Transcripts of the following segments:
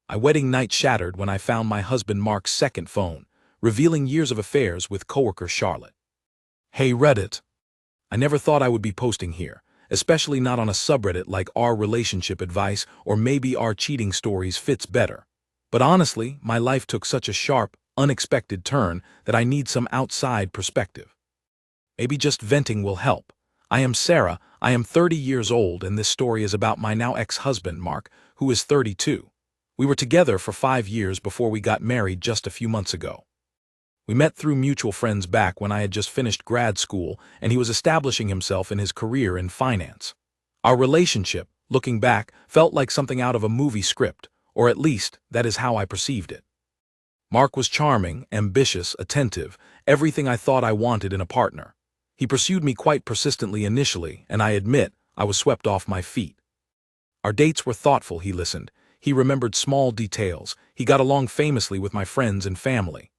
My wedding night shattered when I found my husband Mark's second phone, revealing years of affairs with coworker Charlotte. Hey Reddit! I never thought I would be posting here, especially not on a subreddit like Our Relationship Advice or Maybe Our Cheating Stories Fits Better. But honestly, my life took such a sharp, unexpected turn that I need some outside perspective. Maybe just venting will help. I am Sarah, I am 30 years old, and this story is about my now ex-husband Mark, who is 32. We were together for 5 years before we got married just a few months ago. We met through mutual friends back when I had just finished grad school and he was establishing himself in his career in finance. Our relationship, looking back, felt like something out of a movie script, or at least that is how I perceived it. Mark was charming, ambitious, attentive, everything I thought I wanted in a partner. He pursued me quite persistently initially, and I admit, I was swept off my feet. Our dates were thoughtful, he listened. He remembered small details. He got along famously with my friends and family.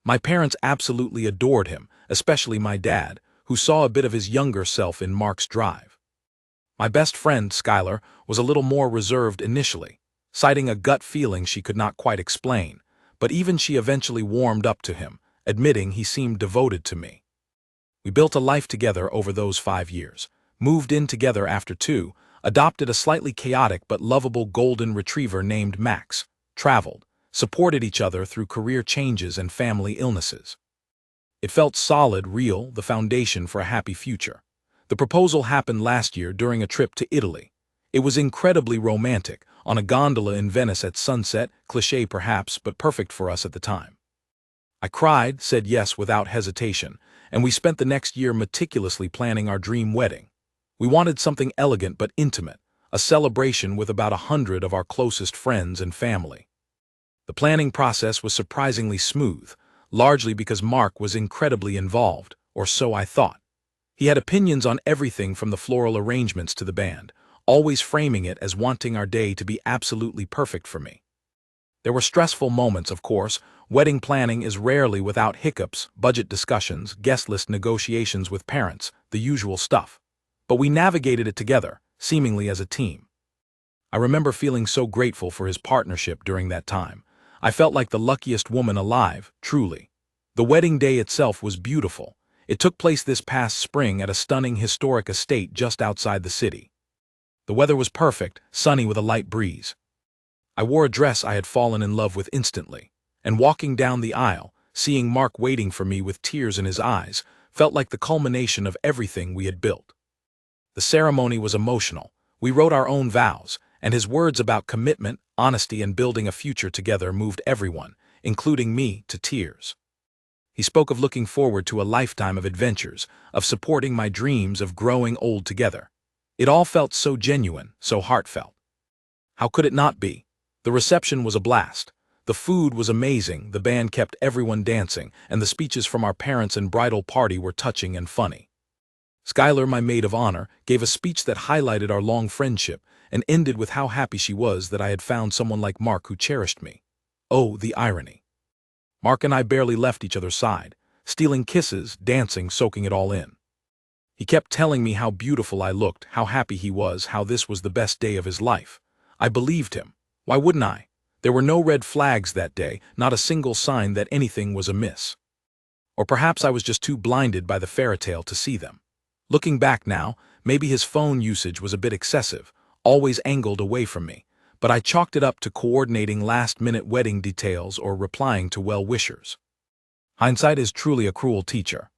My parents absolutely adored him, especially my dad, who saw a bit of his younger self in Mark's drive. My best friend, Skylar, was a little more reserved initially, citing a gut feeling she could not quite explain, but even she eventually warmed up to him, admitting he seemed devoted to me. We built a life together over those 5 years, moved in together after 2, adopted a slightly chaotic but lovable golden retriever named Max, traveled, supported each other through career changes and family illnesses. It felt solid, real, the foundation for a happy future. The proposal happened last year during a trip to Italy. It was incredibly romantic, on a gondola in Venice at sunset, cliché perhaps, but perfect for us at the time. I cried, said yes without hesitation, and we spent the next year meticulously planning our dream wedding. We wanted something elegant but intimate, a celebration with about 100 of our closest friends and family. The planning process was surprisingly smooth, largely because Mark was incredibly involved, or so I thought. He had opinions on everything from the floral arrangements to the band, always framing it as wanting our day to be absolutely perfect for me. There were stressful moments, of course. Wedding planning is rarely without hiccups, budget discussions, guest list negotiations with parents, the usual stuff. But we navigated it together, seemingly as a team. I remember feeling so grateful for his partnership during that time. I felt like the luckiest woman alive, truly. The wedding day itself was beautiful. It took place this past spring at a stunning historic estate just outside the city. The weather was perfect, sunny with a light breeze. I wore a dress I had fallen in love with instantly, and walking down the aisle, seeing Mark waiting for me with tears in his eyes, felt like the culmination of everything we had built. The ceremony was emotional. We wrote our own vows, and his words about commitment, honesty, and building a future together moved everyone, including me, to tears. He spoke of looking forward to a lifetime of adventures, of supporting my dreams of growing old together. It all felt so genuine, so heartfelt. How could it not be? The reception was a blast. The food was amazing, the band kept everyone dancing, and the speeches from our parents and bridal party were touching and funny. Skylar, my maid of honor, gave a speech that highlighted our long friendship and ended with how happy she was that I had found someone like Mark who cherished me. Oh, the irony. Mark and I barely left each other's side, stealing kisses, dancing, soaking it all in. He kept telling me how beautiful I looked, how happy he was, how this was the best day of his life. I believed him. Why wouldn't I? There were no red flags that day, not a single sign that anything was amiss. Or perhaps I was just too blinded by the fairytale to see them. Looking back now, maybe his phone usage was a bit excessive, always angled away from me, but I chalked it up to coordinating last-minute wedding details or replying to well-wishers. Hindsight is truly a cruel teacher.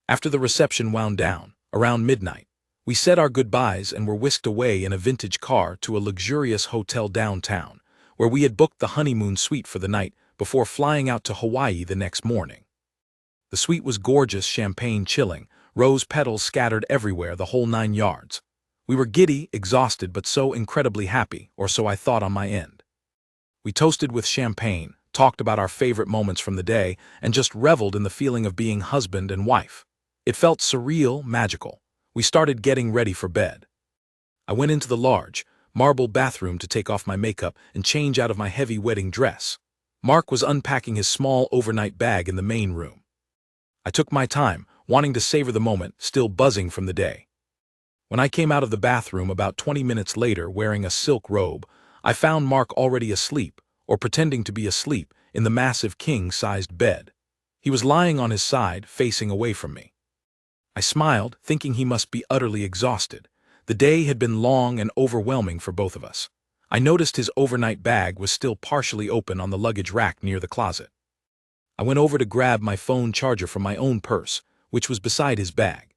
After the reception wound down, around midnight, we said our goodbyes and were whisked away in a vintage car to a luxurious hotel downtown, where we had booked the honeymoon suite for the night before flying out to Hawaii the next morning. The suite was gorgeous, champagne chilling, rose petals scattered everywhere, the whole 9 yards. We were giddy, exhausted, but so incredibly happy, or so I thought on my end. We toasted with champagne, talked about our favorite moments from the day, and just reveled in the feeling of being husband and wife. It felt surreal, magical. We started getting ready for bed. I went into the large, marble bathroom to take off my makeup and change out of my heavy wedding dress. Mark was unpacking his small overnight bag in the main room. I took my time, wanting to savor the moment, still buzzing from the day. When I came out of the bathroom about 20 minutes later wearing a silk robe, I found Mark already asleep, or pretending to be asleep in the massive king-sized bed. He was lying on his side, facing away from me. I smiled, thinking he must be utterly exhausted. The day had been long and overwhelming for both of us. I noticed his overnight bag was still partially open on the luggage rack near the closet. I went over to grab my phone charger from my own purse, which was beside his bag.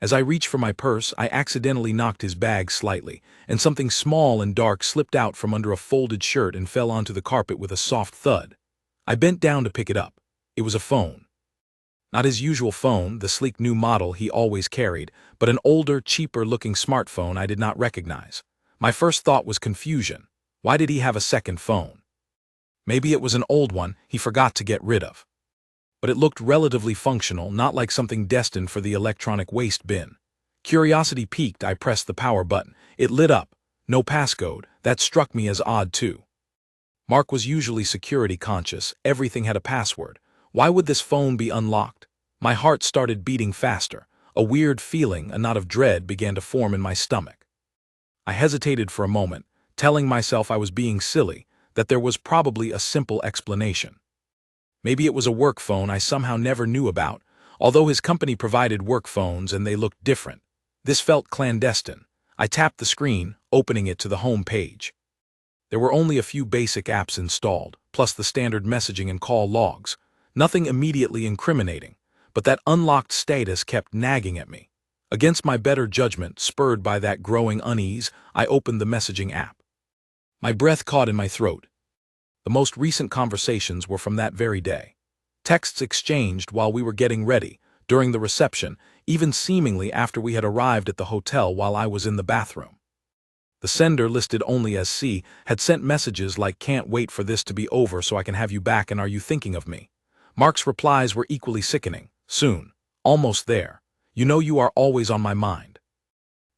As I reached for my purse, I accidentally knocked his bag slightly, and something small and dark slipped out from under a folded shirt and fell onto the carpet with a soft thud. I bent down to pick it up. It was a phone. Not his usual phone, the sleek new model he always carried, but an older, cheaper-looking smartphone I did not recognize. My first thought was confusion. Why did he have a second phone? Maybe it was an old one he forgot to get rid of. But it looked relatively functional, not like something destined for the electronic waste bin. Curiosity piqued, I pressed the power button. It lit up. No passcode. That struck me as odd too. Mark was usually security conscious. Everything had a password. Why would this phone be unlocked? My heart started beating faster. A weird feeling, a knot of dread, began to form in my stomach. I hesitated for a moment, telling myself I was being silly, that there was probably a simple explanation. Maybe it was a work phone I somehow never knew about, although his company provided work phones and they looked different. This felt clandestine. I tapped the screen, opening it to the home page. There were only a few basic apps installed, plus the standard messaging and call logs. Nothing immediately incriminating, but that unlocked status kept nagging at me. Against my better judgment, spurred by that growing unease, I opened the messaging app. My breath caught in my throat. The most recent conversations were from that very day. Texts exchanged while we were getting ready, during the reception, even seemingly after we had arrived at the hotel while I was in the bathroom. The sender, listed only as C, had sent messages like, "Can't wait for this to be over so I can have you back, and are you thinking of me?" Mark's replies were equally sickening. "Soon. Almost there. You know you are always on my mind."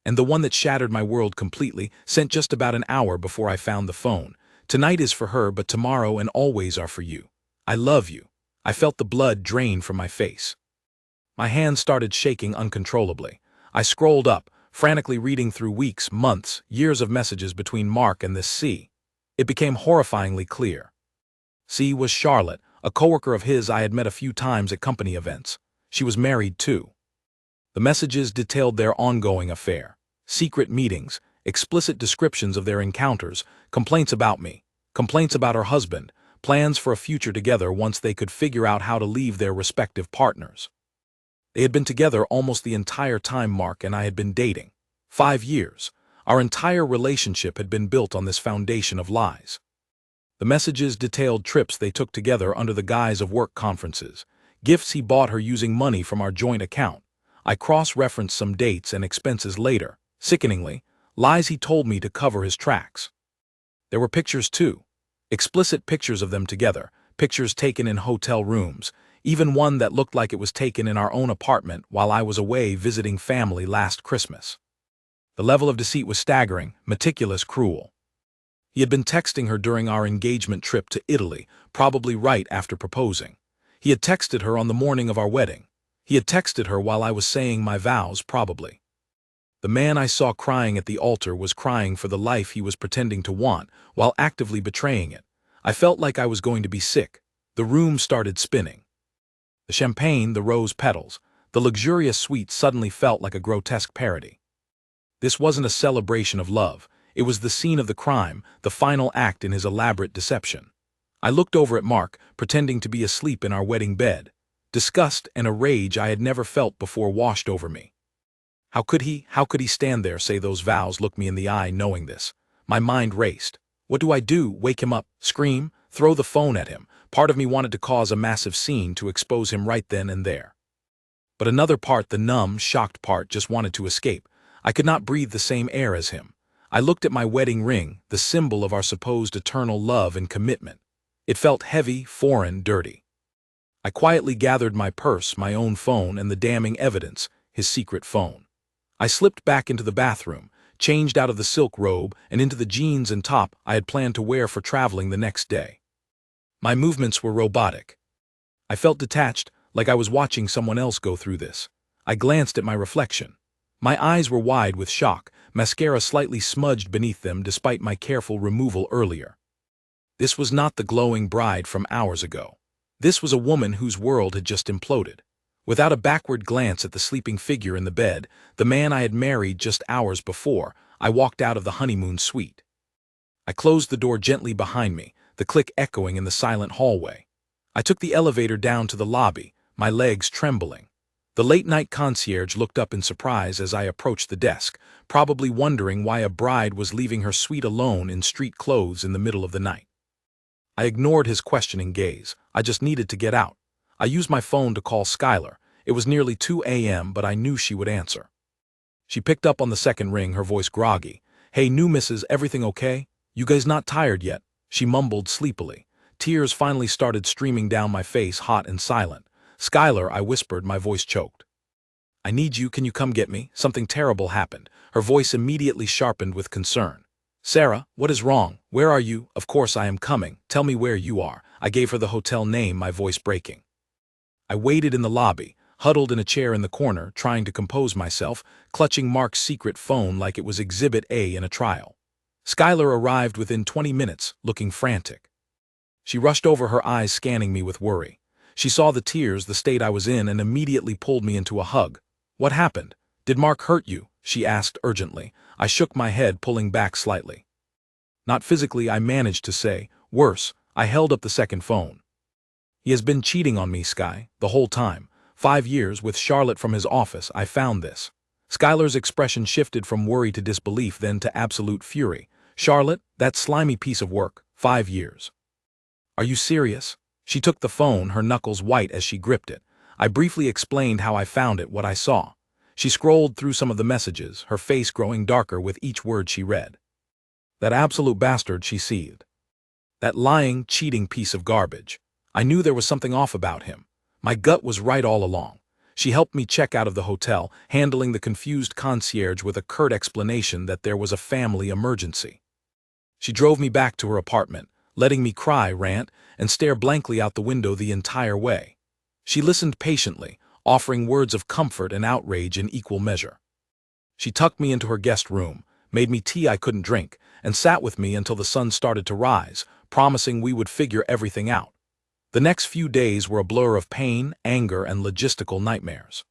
And the one that shattered my world completely, sent just about an hour before I found the phone. "Tonight is for her, but tomorrow and always are for you. I love you." I felt the blood drain from my face. My hands started shaking uncontrollably. I scrolled up, frantically reading through weeks, months, years of messages between Mark and this C. It became horrifyingly clear. C was Charlotte, a coworker of his I had met a few times at company events. She was married too. The messages detailed their ongoing affair. Secret meetings, explicit descriptions of their encounters, complaints about me, complaints about her husband, plans for a future together once they could figure out how to leave their respective partners. They had been together almost the entire time Mark and I had been dating. 5 years. Our entire relationship had been built on this foundation of lies. The messages detailed trips they took together under the guise of work conferences, gifts he bought her using money from our joint account. I cross-referenced some dates and expenses later. Sickeningly, lies he told me to cover his tracks. There were pictures too. Explicit pictures of them together, pictures taken in hotel rooms, even one that looked like it was taken in our own apartment while I was away visiting family last Christmas. The level of deceit was staggering, meticulous, cruel. He had been texting her during our engagement trip to Italy, probably right after proposing. He had texted her on the morning of our wedding. He had texted her while I was saying my vows, probably. The man I saw crying at the altar was crying for the life he was pretending to want, while actively betraying it. I felt like I was going to be sick. The room started spinning. The champagne, the rose petals, the luxurious suite suddenly felt like a grotesque parody. This wasn't a celebration of love. It was the scene of the crime, the final act in his elaborate deception. I looked over at Mark, pretending to be asleep in our wedding bed. Disgust and a rage I had never felt before washed over me. How could he stand there, say those vows, look me in the eye knowing this? My mind raced. What do I do? Wake him up? Scream? Throw the phone at him? Part of me wanted to cause a massive scene to expose him right then and there. But another part, the numb, shocked part, just wanted to escape. I could not breathe the same air as him. I looked at my wedding ring, the symbol of our supposed eternal love and commitment. It felt heavy, foreign, dirty. I quietly gathered my purse, my own phone, and the damning evidence, his secret phone. I slipped back into the bathroom, changed out of the silk robe and into the jeans and top I had planned to wear for traveling the next day. My movements were robotic. I felt detached, like I was watching someone else go through this. I glanced at my reflection. My eyes were wide with shock, mascara slightly smudged beneath them despite my careful removal earlier. This was not the glowing bride from hours ago. This was a woman whose world had just imploded. Without a backward glance at the sleeping figure in the bed, the man I had married just hours before, I walked out of the honeymoon suite. I closed the door gently behind me, the click echoing in the silent hallway. I took the elevator down to the lobby, my legs trembling. The late-night concierge looked up in surprise as I approached the desk, probably wondering why a bride was leaving her suite alone in street clothes in the middle of the night. I ignored his questioning gaze. I just needed to get out. I used my phone to call Skylar. It was nearly 2 a.m., but I knew she would answer. She picked up on the second ring, her voice groggy. "Hey, new missus, everything okay? You guys not tired yet?" She mumbled sleepily. Tears finally started streaming down my face, hot and silent. "Skylar," I whispered, my voice choked. "I need you, can you come get me? Something terrible happened." Her voice immediately sharpened with concern. "Sarah, what is wrong? Where are you?" "Of course I am coming. Tell me where you are." I gave her the hotel name, my voice breaking. I waited in the lobby, huddled in a chair in the corner, trying to compose myself, clutching Mark's secret phone like it was Exhibit A in a trial. Skylar arrived within 20 minutes, looking frantic. She rushed over, her eyes scanning me with worry. She saw the tears, the state I was in, and immediately pulled me into a hug. "What happened? Did Mark hurt you?" she asked urgently. I shook my head, pulling back slightly. "Not physically," I managed to say. "Worse." I held up the second phone. "He has been cheating on me, Sky, the whole time. 5 years, with Charlotte from his office, I found this." Skylar's expression shifted from worry to disbelief, then to absolute fury. "Charlotte? That slimy piece of work. 5 years. Are you serious?" She took the phone, her knuckles white as she gripped it. I briefly explained how I found it, what I saw. She scrolled through some of the messages, her face growing darker with each word she read. "That absolute bastard," she seethed. "That lying, cheating piece of garbage." I knew there was something off about him. My gut was right all along. She helped me check out of the hotel, handling the confused concierge with a curt explanation that there was a family emergency. She drove me back to her apartment, letting me cry, rant, and stare blankly out the window the entire way. She listened patiently, offering words of comfort and outrage in equal measure. She tucked me into her guest room, made me tea I couldn't drink, and sat with me until the sun started to rise, promising we would figure everything out. The next few days were a blur of pain, anger, and logistical nightmares.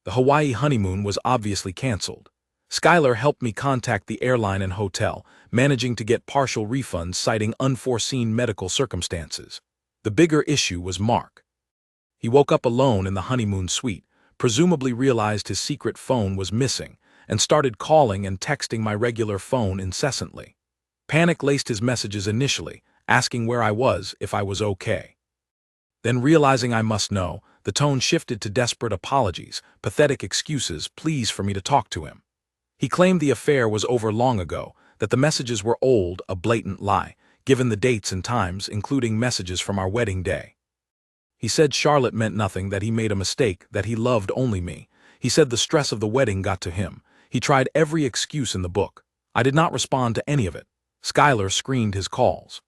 The Hawaii honeymoon was obviously canceled. Skylar helped me contact the airline and hotel, managing to get partial refunds citing unforeseen medical circumstances. The bigger issue was Mark. He woke up alone in the honeymoon suite, presumably realized his secret phone was missing, and started calling and texting my regular phone incessantly. Panic laced his messages initially, asking where I was, if I was okay. Then, realizing I must know, the tone shifted to desperate apologies, pathetic excuses, pleas for me to talk to him. He claimed the affair was over long ago, that the messages were old, a blatant lie, given the dates and times, including messages from our wedding day. He said Charlotte meant nothing, that he made a mistake, that he loved only me. He said the stress of the wedding got to him. He tried every excuse in the book. I did not respond to any of it. Skylar screened his calls.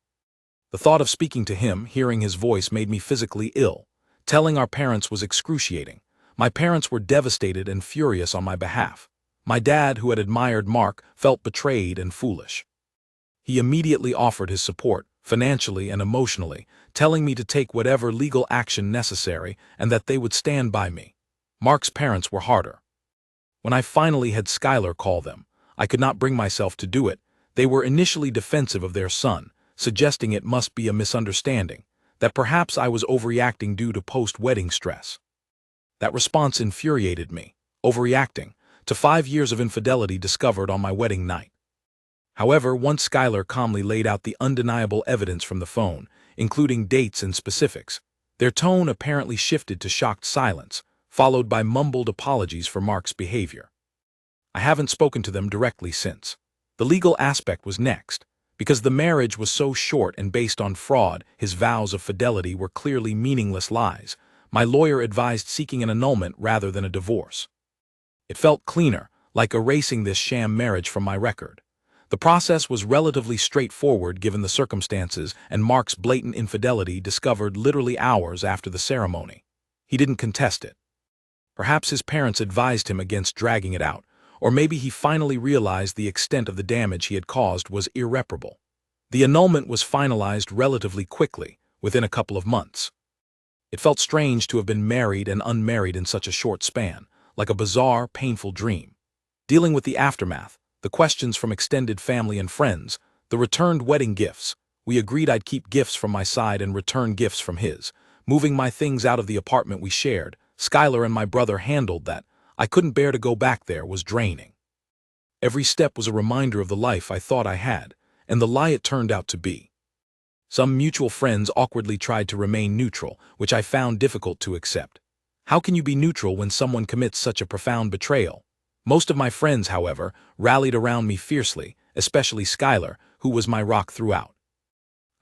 The thought of speaking to him, hearing his voice, made me physically ill. Telling our parents was excruciating. My parents were devastated and furious on my behalf. My dad, who had admired Mark, felt betrayed and foolish. He immediately offered his support, financially and emotionally, telling me to take whatever legal action necessary and that they would stand by me. Mark's parents were harder. When I finally had Skylar call them, I could not bring myself to do it. They were initially defensive of their son, suggesting it must be a misunderstanding, that perhaps I was overreacting due to post-wedding stress. That response infuriated me. Overreacting to 5 years of infidelity discovered on my wedding night. However, once Skylar calmly laid out the undeniable evidence from the phone, including dates and specifics, their tone apparently shifted to shocked silence, followed by mumbled apologies for Mark's behavior. I haven't spoken to them directly since. The legal aspect was next. Because the marriage was so short and based on fraud, his vows of fidelity were clearly meaningless lies. My lawyer advised seeking an annulment rather than a divorce. It felt cleaner, like erasing this sham marriage from my record. The process was relatively straightforward given the circumstances, and Mark's blatant infidelity discovered literally hours after the ceremony. He didn't contest it. Perhaps his parents advised him against dragging it out, or maybe he finally realized the extent of the damage he had caused was irreparable. The annulment was finalized relatively quickly, within a couple of months. It felt strange to have been married and unmarried in such a short span, like a bizarre, painful dream. Dealing with the aftermath, the questions from extended family and friends, the returned wedding gifts, we agreed I'd keep gifts from my side and return gifts from his. Moving my things out of the apartment we shared, Skylar and my brother handled that. I couldn't bear to go back there was draining. Every step was a reminder of the life I thought I had, and the lie it turned out to be. Some mutual friends awkwardly tried to remain neutral, which I found difficult to accept. How can you be neutral when someone commits such a profound betrayal? Most of my friends, however, rallied around me fiercely, especially Skylar, who was my rock throughout.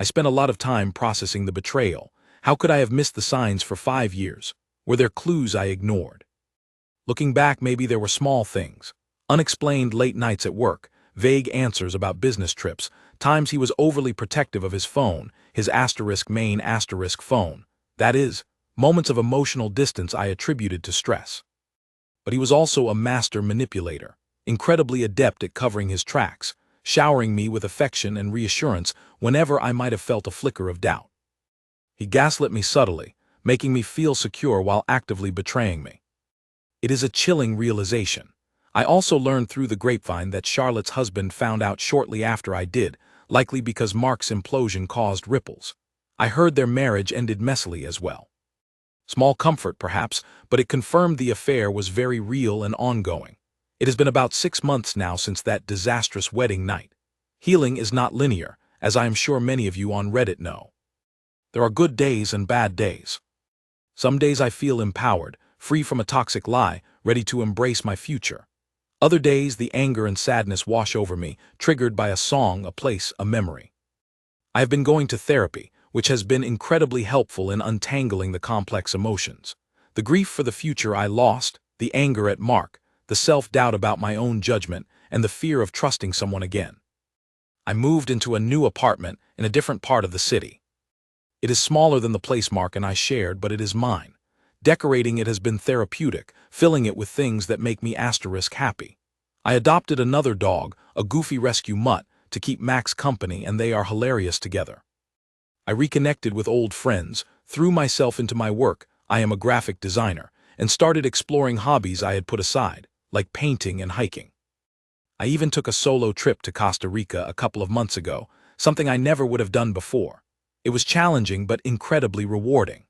I spent a lot of time processing the betrayal. How could I have missed the signs for 5 years? Were there clues I ignored? Looking back, maybe there were small things. Unexplained late nights at work, vague answers about business trips, times he was overly protective of his phone, his *main phone. That is, moments of emotional distance I attributed to stress. But he was also a master manipulator, incredibly adept at covering his tracks, showering me with affection and reassurance whenever I might have felt a flicker of doubt. He gaslit me subtly, making me feel secure while actively betraying me. It is a chilling realization. I also learned through the grapevine that Charlotte's husband found out shortly after I did, likely because Mark's implosion caused ripples. I heard their marriage ended messily as well. Small comfort, perhaps, but it confirmed the affair was very real and ongoing. It has been about 6 months now since that disastrous wedding night. Healing is not linear, as I am sure many of you on Reddit know. There are good days and bad days. Some days I feel empowered, free from a toxic lie, ready to embrace my future. Other days the anger and sadness wash over me, triggered by a song, a place, a memory. I have been going to therapy, which has been incredibly helpful in untangling the complex emotions. The grief for the future I lost, the anger at Mark, the self-doubt about my own judgment, and the fear of trusting someone again. I moved into a new apartment in a different part of the city. It is smaller than the place Mark and I shared, but it is mine. Decorating it has been therapeutic, filling it with things that make me happy. I adopted another dog, a goofy rescue mutt, to keep Max company, and they are hilarious together. I reconnected with old friends, threw myself into my work, I am a graphic designer, and started exploring hobbies I had put aside, like painting and hiking. I even took a solo trip to Costa Rica a couple of months ago, something I never would have done before. It was challenging but incredibly rewarding.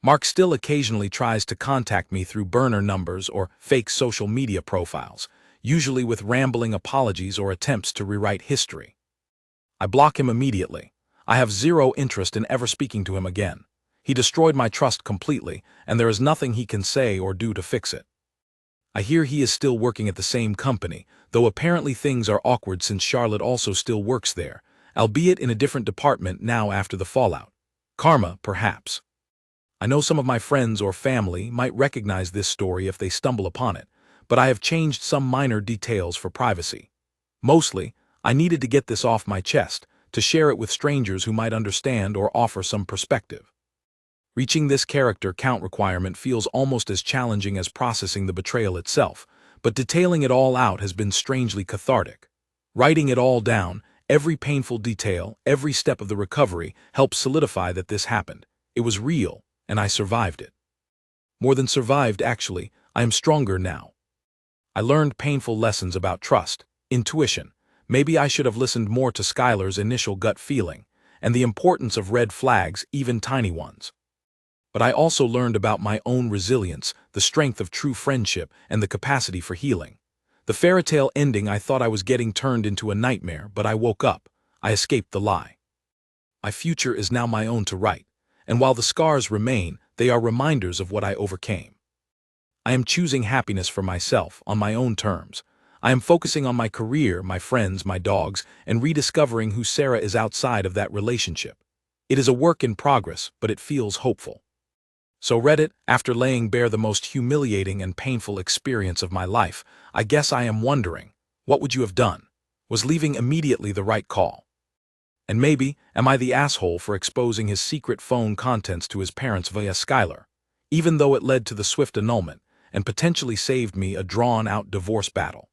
Mark still occasionally tries to contact me through burner numbers or fake social media profiles, usually with rambling apologies or attempts to rewrite history. I block him immediately. I have zero interest in ever speaking to him again. He destroyed my trust completely, and there is nothing he can say or do to fix it. I hear he is still working at the same company, though apparently things are awkward since Charlotte also still works there, albeit in a different department now after the fallout. Karma, perhaps. I know some of my friends or family might recognize this story if they stumble upon it, but I have changed some minor details for privacy. Mostly, I needed to get this off my chest, to share it with strangers who might understand or offer some perspective. Reaching this character count requirement feels almost as challenging as processing the betrayal itself, but detailing it all out has been strangely cathartic. Writing it all down, every painful detail, every step of the recovery, helps solidify that this happened. It was real, and I survived it. More than survived, actually, I am stronger now. I learned painful lessons about trust, intuition. Maybe I should have listened more to Skylar's initial gut feeling, and the importance of red flags, even tiny ones. But I also learned about my own resilience, the strength of true friendship, and the capacity for healing. The fairytale ending, I thought I was getting turned into a nightmare, but I woke up. I escaped the lie. My future is now my own to write, and while the scars remain, they are reminders of what I overcame. I am choosing happiness for myself, on my own terms. I am focusing on my career, my friends, my dogs, and rediscovering who Sarah is outside of that relationship. It is a work in progress, but it feels hopeful. So Reddit, after laying bare the most humiliating and painful experience of my life, I guess I am wondering, what would you have done? Was leaving immediately the right call? And maybe, am I the asshole for exposing his secret phone contents to his parents via Skylar, even though it led to the swift annulment and potentially saved me a drawn-out divorce battle?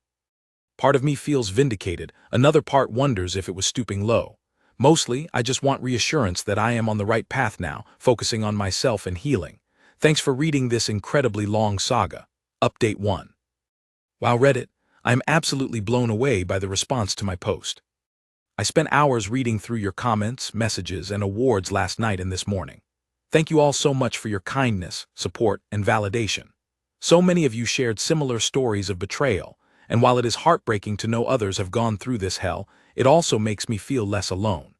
Part of me feels vindicated, another part wonders if it was stooping low. Mostly, I just want reassurance that I am on the right path now, focusing on myself and healing. Thanks for reading this incredibly long saga. Update 1. Wow, Reddit, I am absolutely blown away by the response to my post. I spent hours reading through your comments, messages, and awards last night and this morning. Thank you all so much for your kindness, support, and validation. So many of you shared similar stories of betrayal, and while it is heartbreaking to know others have gone through this hell, it also makes me feel less alone.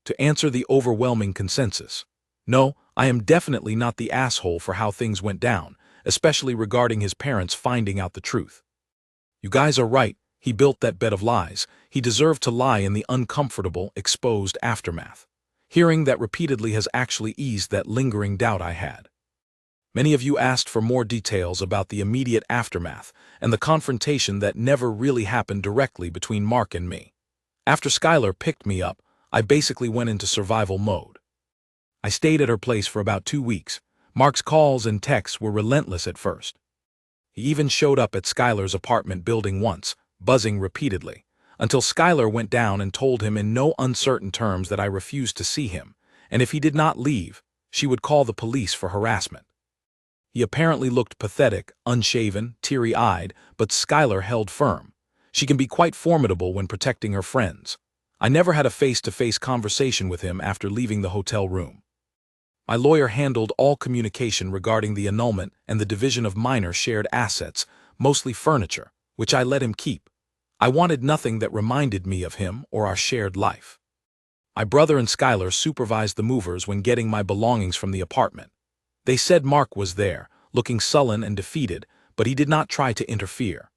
To answer the overwhelming consensus, no, I am definitely not the asshole for how things went down, especially regarding his parents finding out the truth. You guys are right, he built that bed of lies. He deserved to lie in the uncomfortable, exposed aftermath. Hearing that repeatedly has actually eased that lingering doubt I had. Many of you asked for more details about the immediate aftermath and the confrontation that never really happened directly between Mark and me. After Skylar picked me up, I basically went into survival mode. I stayed at her place for about 2 weeks. Mark's calls and texts were relentless at first. He even showed up at Skylar's apartment building once, buzzing repeatedly, until Skylar went down and told him in no uncertain terms that I refused to see him, and if he did not leave, she would call the police for harassment. He apparently looked pathetic, unshaven, teary-eyed, but Skylar held firm. She can be quite formidable when protecting her friends. I never had a face-to-face conversation with him after leaving the hotel room. My lawyer handled all communication regarding the annulment and the division of minor shared assets, mostly furniture, which I let him keep. I wanted nothing that reminded me of him or our shared life. My brother and Skylar supervised the movers when getting my belongings from the apartment. They said Mark was there, looking sullen and defeated, but he did not try to interfere.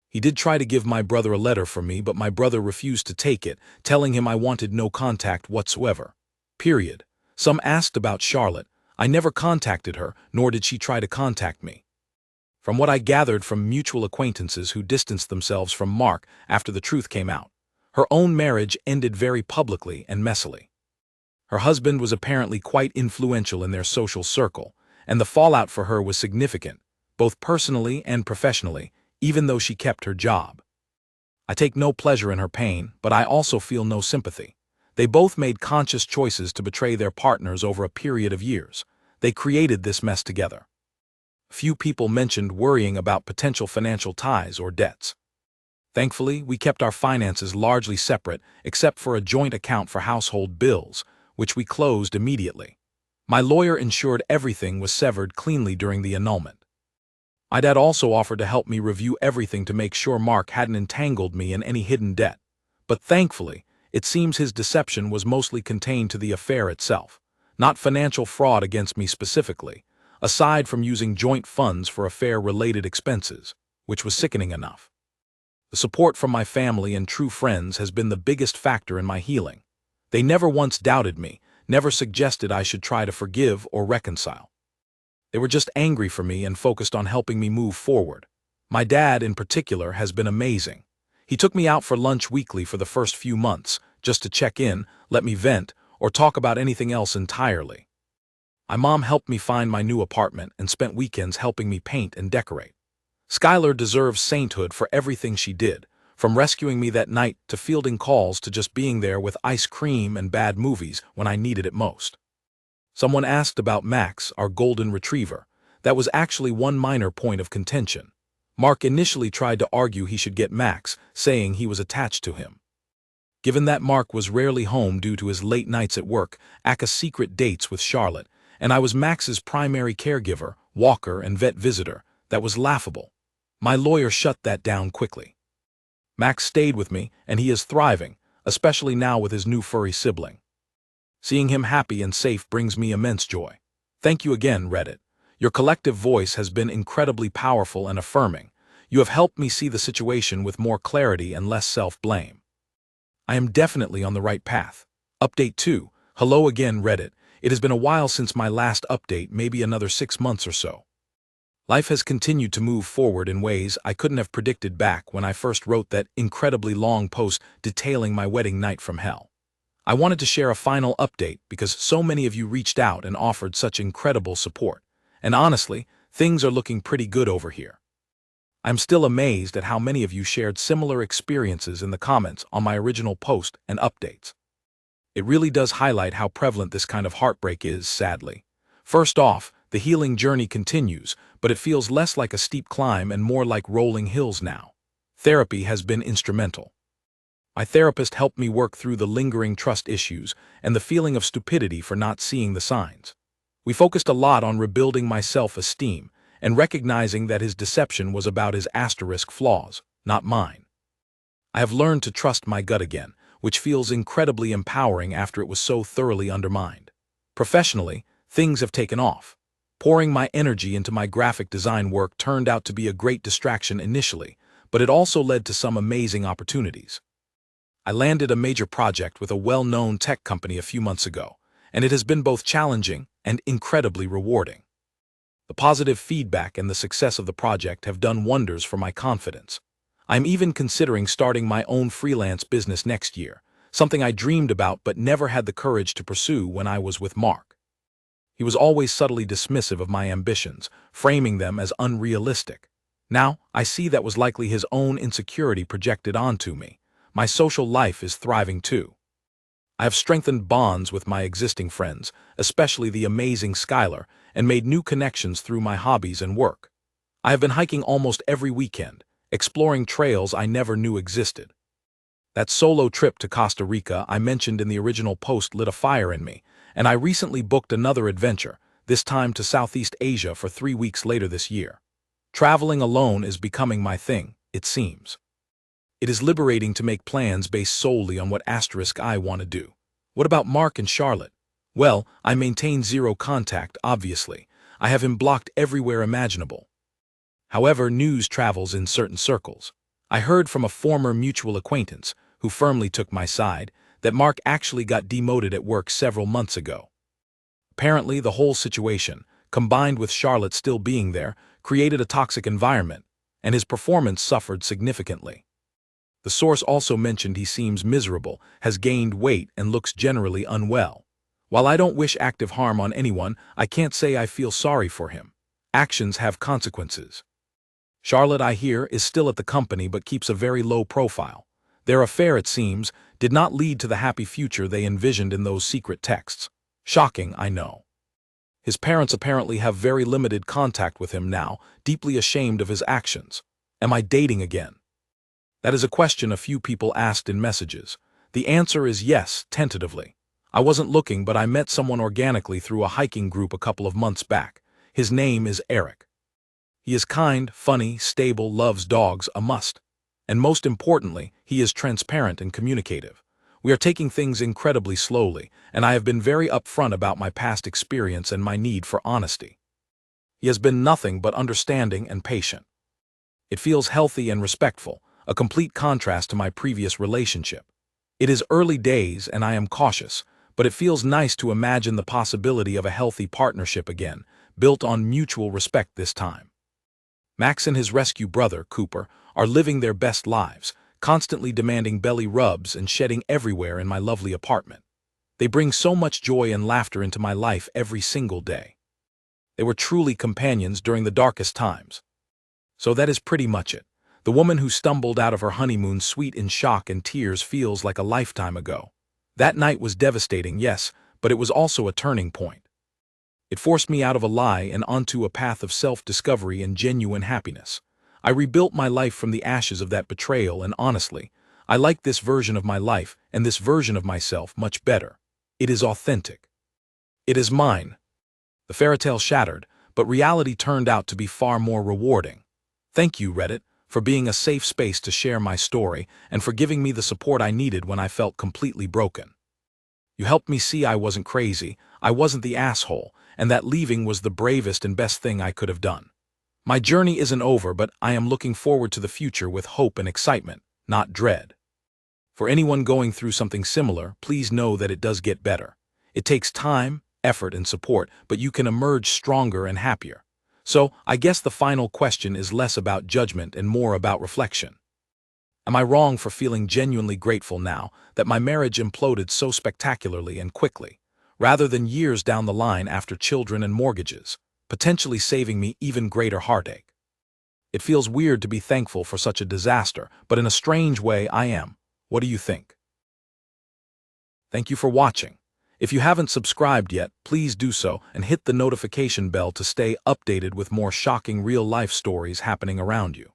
He did try to give my brother a letter for me, but my brother refused to take it, telling him I wanted no contact whatsoever. Period. Some asked about Charlotte. I never contacted her, nor did she try to contact me. From what I gathered from mutual acquaintances who distanced themselves from Mark after the truth came out, her own marriage ended very publicly and messily. Her husband was apparently quite influential in their social circle, and the fallout for her was significant, both personally and professionally, even though she kept her job. I take no pleasure in her pain, but I also feel no sympathy. They both made conscious choices to betray their partners over a period of years. They created this mess together. Few people mentioned worrying about potential financial ties or debts. Thankfully, we kept our finances largely separate except for a joint account for household bills, which we closed immediately. My lawyer ensured everything was severed cleanly during the annulment. My dad also offered to help me review everything to make sure Mark hadn't entangled me in any hidden debt. But thankfully, it seems his deception was mostly contained to the affair itself, not financial fraud against me specifically, aside from using joint funds for affair-related expenses, which was sickening enough. The support from my family and true friends has been the biggest factor in my healing. They never once doubted me, never suggested I should try to forgive or reconcile. They were just angry for me and focused on helping me move forward. My dad, in particular, has been amazing. He took me out for lunch weekly for the first few months, just to check in, let me vent, or talk about anything else entirely. My mom helped me find my new apartment and spent weekends helping me paint and decorate. Skylar deserves sainthood for everything she did, from rescuing me that night to fielding calls to just being there with ice cream and bad movies when I needed it most. Someone asked about Max, our golden retriever. That was actually one minor point of contention. Mark initially tried to argue he should get Max, saying he was attached to him. Given that Mark was rarely home due to his late nights at work, aka secret dates with Charlotte, and I was Max's primary caregiver, walker, and vet visitor, that was laughable. My lawyer shut that down quickly. Max stayed with me, and he is thriving, especially now with his new furry sibling. Seeing him happy and safe brings me immense joy. Thank you again, Reddit. Your collective voice has been incredibly powerful and affirming. You have helped me see the situation with more clarity and less self-blame. I am definitely on the right path. Update 2. Hello again, Reddit. It has been a while since my last update, maybe another 6 months or so. Life has continued to move forward in ways I couldn't have predicted back when I first wrote that incredibly long post detailing my wedding night from hell. I wanted to share a final update because so many of you reached out and offered such incredible support. And honestly, things are looking pretty good over here. I'm still amazed at how many of you shared similar experiences in the comments on my original post and updates. It really does highlight how prevalent this kind of heartbreak is, sadly. First off, the healing journey continues, but it feels less like a steep climb and more like rolling hills now. Therapy has been instrumental. My therapist helped me work through the lingering trust issues and the feeling of stupidity for not seeing the signs. We focused a lot on rebuilding my self-esteem and recognizing that his deception was about his asterisk flaws, not mine. I have learned to trust my gut again, which feels incredibly empowering after it was so thoroughly undermined. Professionally, things have taken off. Pouring my energy into my graphic design work turned out to be a great distraction initially, but it also led to some amazing opportunities. I landed a major project with a well-known tech company a few months ago, and it has been both challenging and incredibly rewarding. The positive feedback and the success of the project have done wonders for my confidence. I'm even considering starting my own freelance business next year, something I dreamed about but never had the courage to pursue when I was with Mark. He was always subtly dismissive of my ambitions, framing them as unrealistic. Now, I see that was likely his own insecurity projected onto me. My social life is thriving too. I have strengthened bonds with my existing friends, especially the amazing Skylar, and made new connections through my hobbies and work. I have been hiking almost every weekend, exploring trails I never knew existed. That solo trip to Costa Rica I mentioned in the original post lit a fire in me, and I recently booked another adventure, this time to Southeast Asia for 3 weeks later this year. Traveling alone is becoming my thing, it seems. It is liberating to make plans based solely on what I want to do. What about Mark and Charlotte? Well, I maintain zero contact, obviously. I have him blocked everywhere imaginable. However, news travels in certain circles. I heard from a former mutual acquaintance, who firmly took my side, that Mark actually got demoted at work several months ago. Apparently, the whole situation, combined with Charlotte still being there, created a toxic environment, and his performance suffered significantly. The source also mentioned he seems miserable, has gained weight, and looks generally unwell. While I don't wish active harm on anyone, I can't say I feel sorry for him. Actions have consequences. Charlotte, I hear, is still at the company but keeps a very low profile. Their affair, it seems, did not lead to the happy future they envisioned in those secret texts. Shocking, I know. His parents apparently have very limited contact with him now, deeply ashamed of his actions. Am I dating again? That is a question a few people asked in messages. The answer is yes, tentatively. I wasn't looking, but I met someone organically through a hiking group a couple of months back. His name is Eric. He is kind, funny, stable, loves dogs, a must. And most importantly, he is transparent and communicative. We are taking things incredibly slowly, and I have been very upfront about my past experience and my need for honesty. He has been nothing but understanding and patient. It feels healthy and respectful, a complete contrast to my previous relationship. It is early days and I am cautious, but it feels nice to imagine the possibility of a healthy partnership again, built on mutual respect this time. Max and his rescue brother, Cooper, are living their best lives, constantly demanding belly rubs and shedding everywhere in my lovely apartment. They bring so much joy and laughter into my life every single day. They were truly companions during the darkest times. So that is pretty much it. The woman who stumbled out of her honeymoon sweet in shock and tears feels like a lifetime ago. That night was devastating, yes, but it was also a turning point. It forced me out of a lie and onto a path of self-discovery and genuine happiness. I rebuilt my life from the ashes of that betrayal, and honestly, I like this version of my life and this version of myself much better. It is authentic. It is mine. The fairy tale shattered, but reality turned out to be far more rewarding. Thank you, Reddit, for being a safe space to share my story and for giving me the support I needed when I felt completely broken. You helped me see I wasn't crazy, I wasn't the asshole, and that leaving was the bravest and best thing I could have done. My journey isn't over, but I am looking forward to the future with hope and excitement, not dread. For anyone going through something similar, please know that it does get better. It takes time, effort, and support, but you can emerge stronger and happier. So, I guess the final question is less about judgment and more about reflection. Am I wrong for feeling genuinely grateful now that my marriage imploded so spectacularly and quickly, rather than years down the line after children and mortgages, potentially saving me even greater heartache? It feels weird to be thankful for such a disaster, but in a strange way I am. What do you think? Thank you for watching. If you haven't subscribed yet, please do so and hit the notification bell to stay updated with more shocking real-life stories happening around you.